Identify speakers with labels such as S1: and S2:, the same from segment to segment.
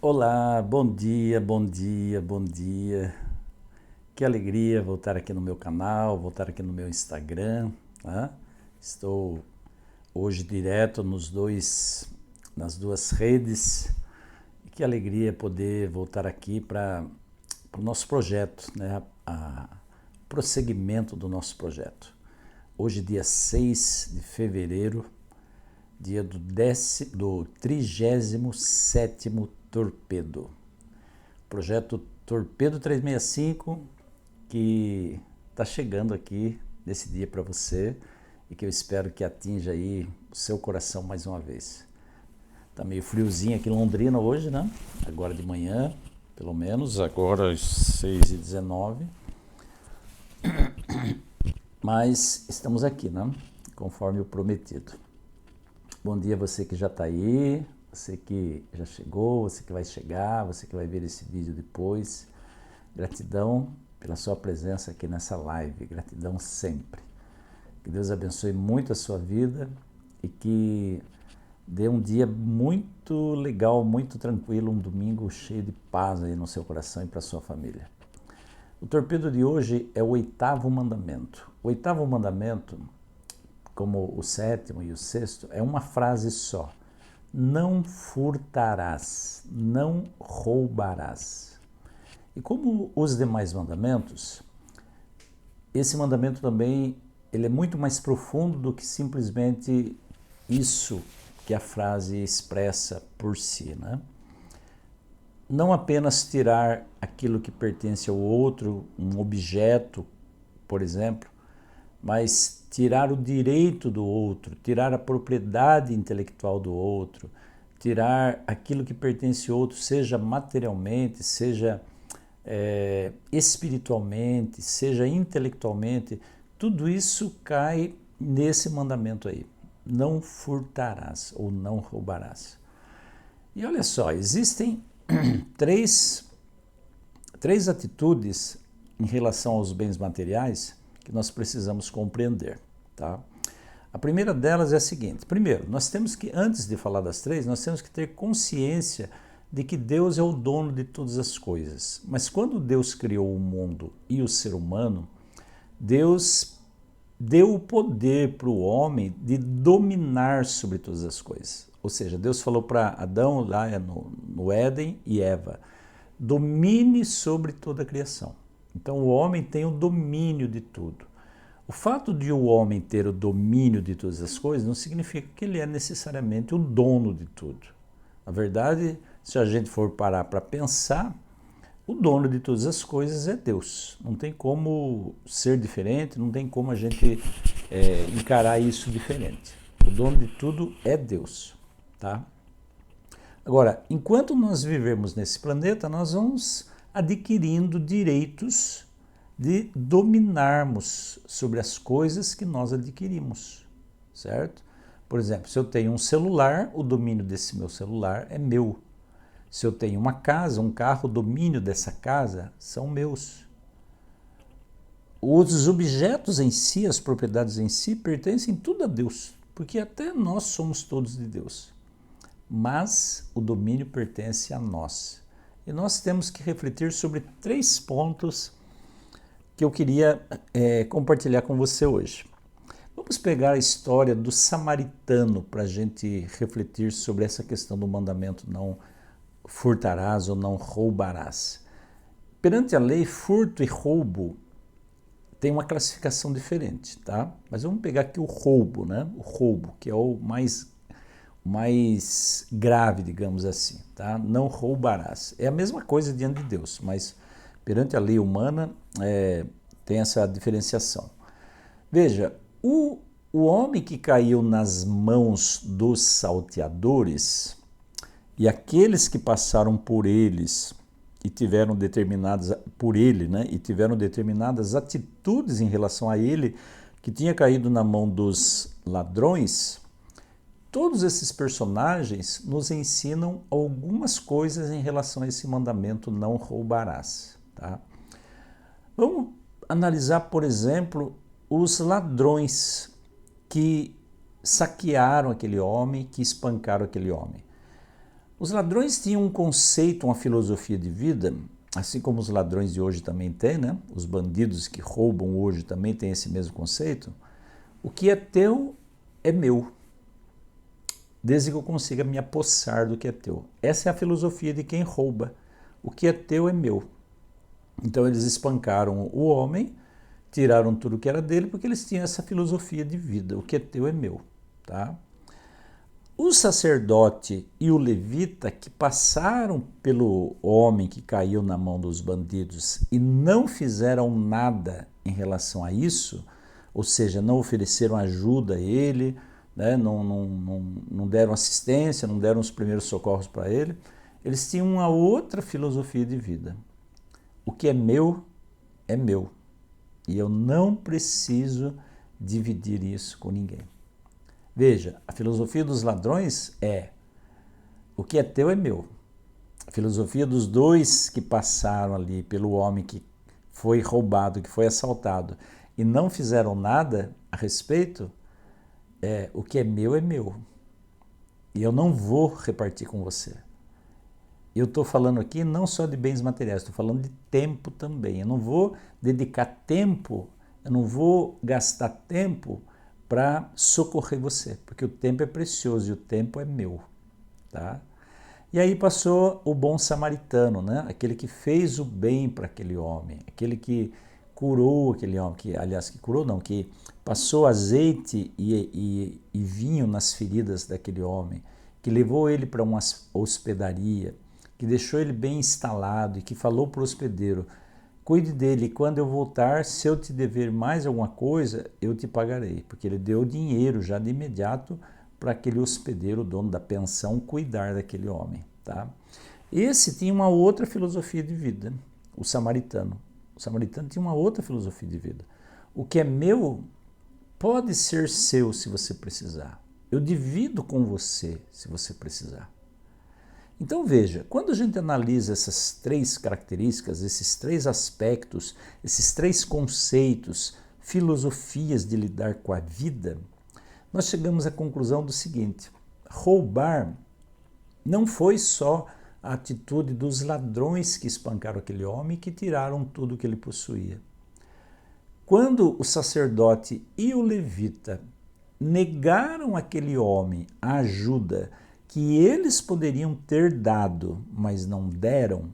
S1: Olá, bom dia, bom dia, bom dia. Que alegria voltar aqui no meu canal, voltar aqui no meu Instagram, tá? Estou hoje direto nas duas redes. E que alegria poder voltar aqui para o nosso projeto, né? O prosseguimento do nosso projeto. Hoje, dia 6 de fevereiro, dia do 37º Torpedo. Projeto Torpedo 365, que está chegando aqui nesse dia para você e que eu espero que atinja aí o seu coração mais uma vez. Tá meio friozinho aqui em Londrina hoje, né? Agora de manhã, pelo menos, agora às 6h19. Mas estamos aqui, né? Conforme o prometido. Bom dia você que já está aí, você que já chegou, você que vai chegar, você que vai ver esse vídeo depois. Gratidão pela sua presença aqui nessa live, gratidão sempre. Que Deus abençoe muito a sua vida e que dê um dia muito legal, muito tranquilo, um domingo cheio de paz aí no seu coração e para a sua família. O torpedo de hoje é o 8º mandamento. O 8º mandamento, como o 7º e o 6º, é uma frase só. Não furtarás, não roubarás. E como os demais mandamentos, esse mandamento também ele é muito mais profundo do que simplesmente isso que a frase expressa por si, né? Não apenas tirar aquilo que pertence ao outro, um objeto, por exemplo, mas tirar o direito do outro, tirar a propriedade intelectual do outro, tirar aquilo que pertence ao outro, seja materialmente, seja espiritualmente, seja intelectualmente, tudo isso cai nesse mandamento aí. Não furtarás ou não roubarás. E olha só, existem três atitudes em relação aos bens materiais que nós precisamos compreender, tá? A primeira delas é a seguinte: primeiro, nós temos que, antes de falar das três, nós temos que ter consciência de que Deus é o dono de todas as coisas. Mas quando Deus criou o mundo e o ser humano, Deus deu o poder para o homem de dominar sobre todas as coisas. Ou seja, Deus falou para Adão, lá no Éden, e Eva: domine sobre toda a criação. Então o homem tem o domínio de tudo. O fato de o homem ter o domínio de todas as coisas não significa que ele é necessariamente o dono de tudo. Na verdade, se a gente for parar para pensar, o dono de todas as coisas é Deus. Não tem como ser diferente, não tem como a gente encarar isso diferente. O dono de tudo é Deus, tá? Agora, enquanto nós vivemos nesse planeta, nós vamos adquirindo direitos de dominarmos sobre as coisas que nós adquirimos, certo? Por exemplo, se eu tenho um celular, o domínio desse meu celular é meu. Se eu tenho uma casa, um carro, o domínio dessa casa são meus. Os objetos em si, as propriedades em si, pertencem tudo a Deus, porque até nós somos todos de Deus. Mas o domínio pertence a nós. E nós temos que refletir sobre 3 pontos que eu queria compartilhar com você hoje. Vamos pegar a história do samaritano para a gente refletir sobre essa questão do mandamento não furtarás ou não roubarás. Perante a lei, furto e roubo tem uma classificação diferente, tá? Mas vamos pegar aqui o roubo, né? O roubo, que é o mais grave, digamos assim, tá? Não roubarás. É a mesma coisa diante de Deus, mas perante a lei humana tem essa diferenciação. Veja, o homem que caiu nas mãos dos salteadores e aqueles que passaram por eles e tiveram determinadas atitudes em relação a ele, que tinha caído na mão dos ladrões, todos esses personagens nos ensinam algumas coisas em relação a esse mandamento não roubarás, tá? Vamos analisar, por exemplo, os ladrões que saquearam aquele homem, que espancaram aquele homem. Os ladrões tinham um conceito, uma filosofia de vida, assim como os ladrões de hoje também têm, né? Os bandidos que roubam hoje também têm esse mesmo conceito. O que é teu é meu, desde que eu consiga me apossar do que é teu. Essa é a filosofia de quem rouba. O que é teu é meu. Então eles espancaram o homem, tiraram tudo que era dele, porque eles tinham essa filosofia de vida. O que é teu é meu, tá? O sacerdote e o levita que passaram pelo homem que caiu na mão dos bandidos e não fizeram nada em relação a isso, ou seja, não ofereceram ajuda a ele, né, não deram assistência, não deram os primeiros socorros para ele, eles tinham uma outra filosofia de vida. O que é meu, e eu não preciso dividir isso com ninguém. Veja, a filosofia dos ladrões é: o que é teu é meu. A filosofia dos dois que passaram ali pelo homem que foi roubado, que foi assaltado, e não fizeram nada a respeito, é: o que é meu, e eu não vou repartir com você. Eu estou falando aqui não só de bens materiais, estou falando de tempo também. Eu não vou dedicar tempo, eu não vou gastar tempo para socorrer você, porque o tempo é precioso e o tempo é meu, tá? E aí passou o bom samaritano, né? Aquele que fez o bem para aquele homem, aquele que curou aquele homem, que curou não, que passou azeite e vinho nas feridas daquele homem, que levou ele para uma hospedaria, que deixou ele bem instalado e que falou para o hospedeiro: cuide dele, e quando eu voltar, se eu te dever mais alguma coisa, eu te pagarei. Porque ele deu dinheiro já de imediato para aquele hospedeiro, o dono da pensão, cuidar daquele homem. Tá? Esse tinha uma outra filosofia de vida, o samaritano. O samaritano tinha uma outra filosofia de vida. O que é meu pode ser seu se você precisar. Eu divido com você se você precisar. Então veja, quando a gente analisa essas três características, esses três aspectos, esses três conceitos, filosofias de lidar com a vida, nós chegamos à conclusão do seguinte: roubar não foi só a atitude dos ladrões que espancaram aquele homem e que tiraram tudo que ele possuía. Quando o sacerdote e o levita negaram àquele homem a ajuda que eles poderiam ter dado, mas não deram,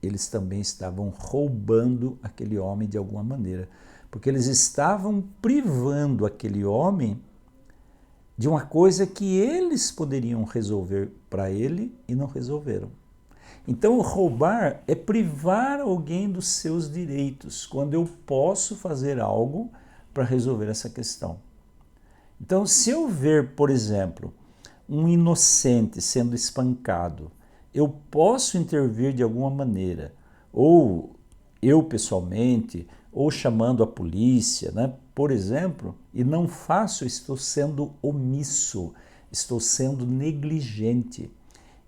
S1: eles também estavam roubando aquele homem de alguma maneira, porque eles estavam privando aquele homem de uma coisa que eles poderiam resolver para ele e não resolveram. Então, roubar é privar alguém dos seus direitos, quando eu posso fazer algo para resolver essa questão. Então, se eu ver, por exemplo, um inocente sendo espancado, eu posso intervir de alguma maneira, ou eu pessoalmente, ou chamando a polícia, né? Por exemplo, e não faço, estou sendo omisso, estou sendo negligente.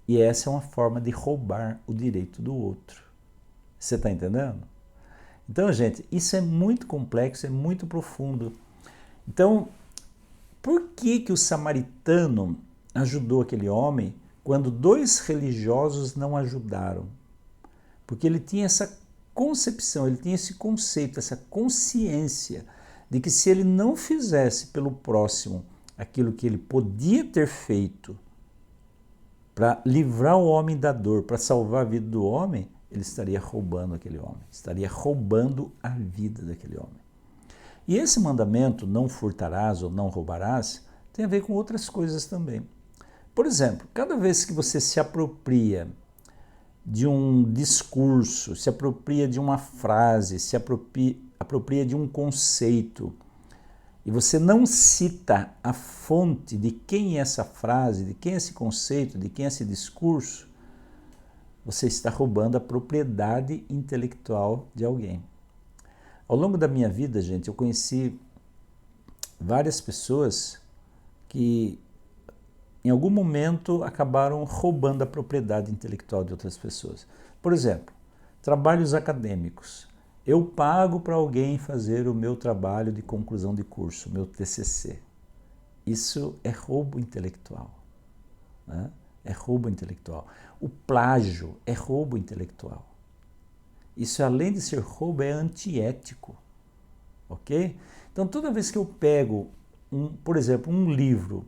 S1: E essa é uma forma de roubar o direito do outro. Você está entendendo? Então, gente, isso é muito complexo, é muito profundo. Então, por que o samaritano ajudou aquele homem quando dois religiosos não ajudaram? Porque ele tinha essa concepção, ele tinha esse conceito, essa consciência de que se ele não fizesse pelo próximo aquilo que ele podia ter feito para livrar o homem da dor, para salvar a vida do homem, ele estaria roubando aquele homem, estaria roubando a vida daquele homem. E esse mandamento, não furtarás ou não roubarás, tem a ver com outras coisas também. Por exemplo, cada vez que você se apropria de um discurso, se apropria de uma frase, se apropria de um conceito, e você não cita a fonte de quem é essa frase, de quem é esse conceito, de quem é esse discurso, você está roubando a propriedade intelectual de alguém. Ao longo da minha vida, gente, eu conheci várias pessoas que em algum momento acabaram roubando a propriedade intelectual de outras pessoas. Por exemplo, trabalhos acadêmicos. Eu pago para alguém fazer o meu trabalho de conclusão de curso, meu TCC. Isso é roubo intelectual, né? é roubo intelectual. O plágio é roubo intelectual. Isso, além de ser roubo, é antiético, ok? Então, toda vez que eu pego, por exemplo, um livro,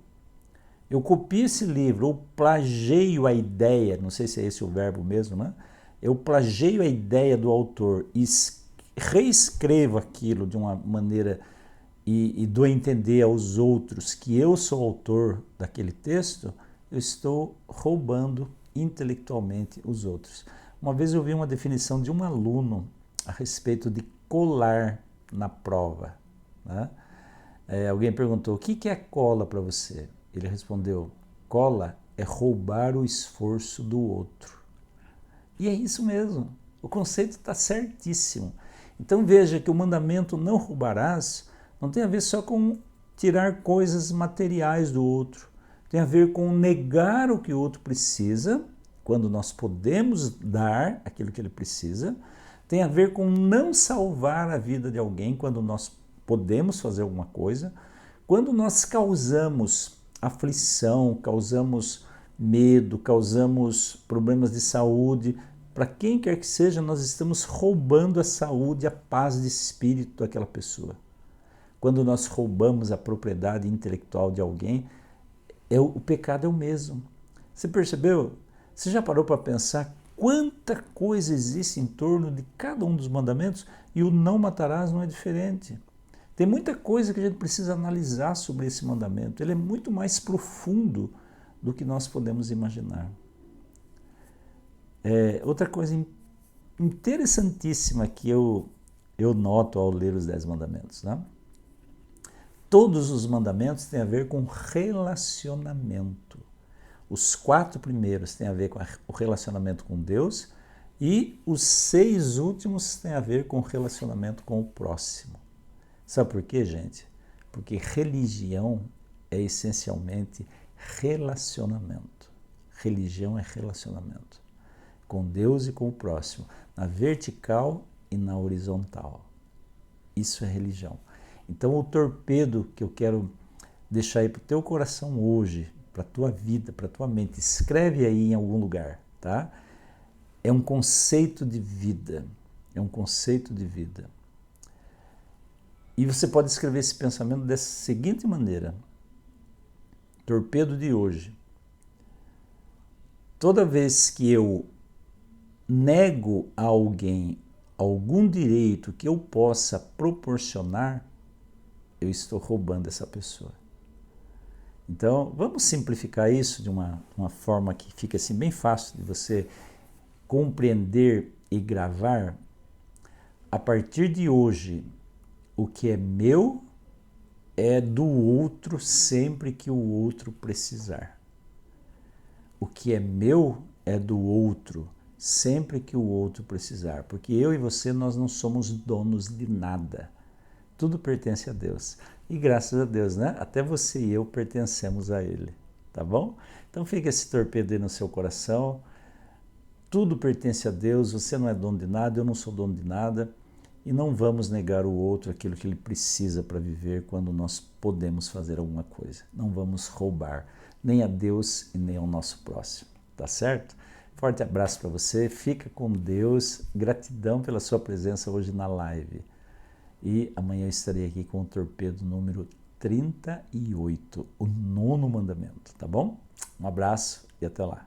S1: eu copio esse livro, ou plageio a ideia, não sei se é esse o verbo mesmo, né? Eu plageio a ideia do autor e reescrevo aquilo de uma maneira e dou a entender aos outros que eu sou autor daquele texto, eu estou roubando intelectualmente os outros. Uma vez eu vi uma definição de um aluno a respeito de colar na prova, né? Alguém perguntou, o que é cola para você? Ele respondeu, cola é roubar o esforço do outro. E é isso mesmo, o conceito está certíssimo. Então veja que o mandamento não roubarás não tem a ver só com tirar coisas materiais do outro, tem a ver com negar o que o outro precisa, quando nós podemos dar aquilo que ele precisa, tem a ver com não salvar a vida de alguém quando nós podemos fazer alguma coisa, quando nós causamos aflição, causamos medo, causamos problemas de saúde, para quem quer que seja, nós estamos roubando a saúde, a paz de espírito daquela pessoa. Quando nós roubamos a propriedade intelectual de alguém, o pecado é o mesmo. Você percebeu? Você já parou para pensar quanta coisa existe em torno de cada um dos mandamentos? E o não matarás não é diferente. Tem muita coisa que a gente precisa analisar sobre esse mandamento. Ele é muito mais profundo do que nós podemos imaginar. Outra coisa interessantíssima que eu noto ao ler os 10 mandamentos, né? Todos os mandamentos têm a ver com relacionamento. Os 4 primeiros têm a ver com o relacionamento com Deus e os 6 últimos têm a ver com o relacionamento com o próximo. Sabe por quê, gente? Porque religião é essencialmente relacionamento. Religião é relacionamento com Deus e com o próximo, na vertical e na horizontal. Isso é religião. Então o torpedo que eu quero deixar aí para o teu coração hoje, para a tua vida, para a tua mente, escreve aí em algum lugar, tá? É um conceito de vida, é um conceito de vida. E você pode escrever esse pensamento dessa seguinte maneira, torpedo de hoje. Toda vez que eu nego a alguém algum direito que eu possa proporcionar, eu estou roubando essa pessoa. Então, vamos simplificar isso de uma forma que fica assim bem fácil de você compreender e gravar. A partir de hoje, o que é meu é do outro sempre que o outro precisar. O que é meu é do outro sempre que o outro precisar. Porque eu e você, nós não somos donos de nada. Tudo pertence a Deus. E graças a Deus, né? Até você e eu pertencemos a Ele. Tá bom? Então fica esse torpedo aí no seu coração. Tudo pertence a Deus. Você não é dono de nada, eu não sou dono de nada. E não vamos negar ao outro aquilo que ele precisa para viver quando nós podemos fazer alguma coisa. Não vamos roubar nem a Deus e nem ao nosso próximo. Tá certo? Forte abraço para você. Fica com Deus. Gratidão pela sua presença hoje na live. E amanhã eu estarei aqui com o torpedo número 38, o 9º mandamento, tá bom? Um abraço e até lá.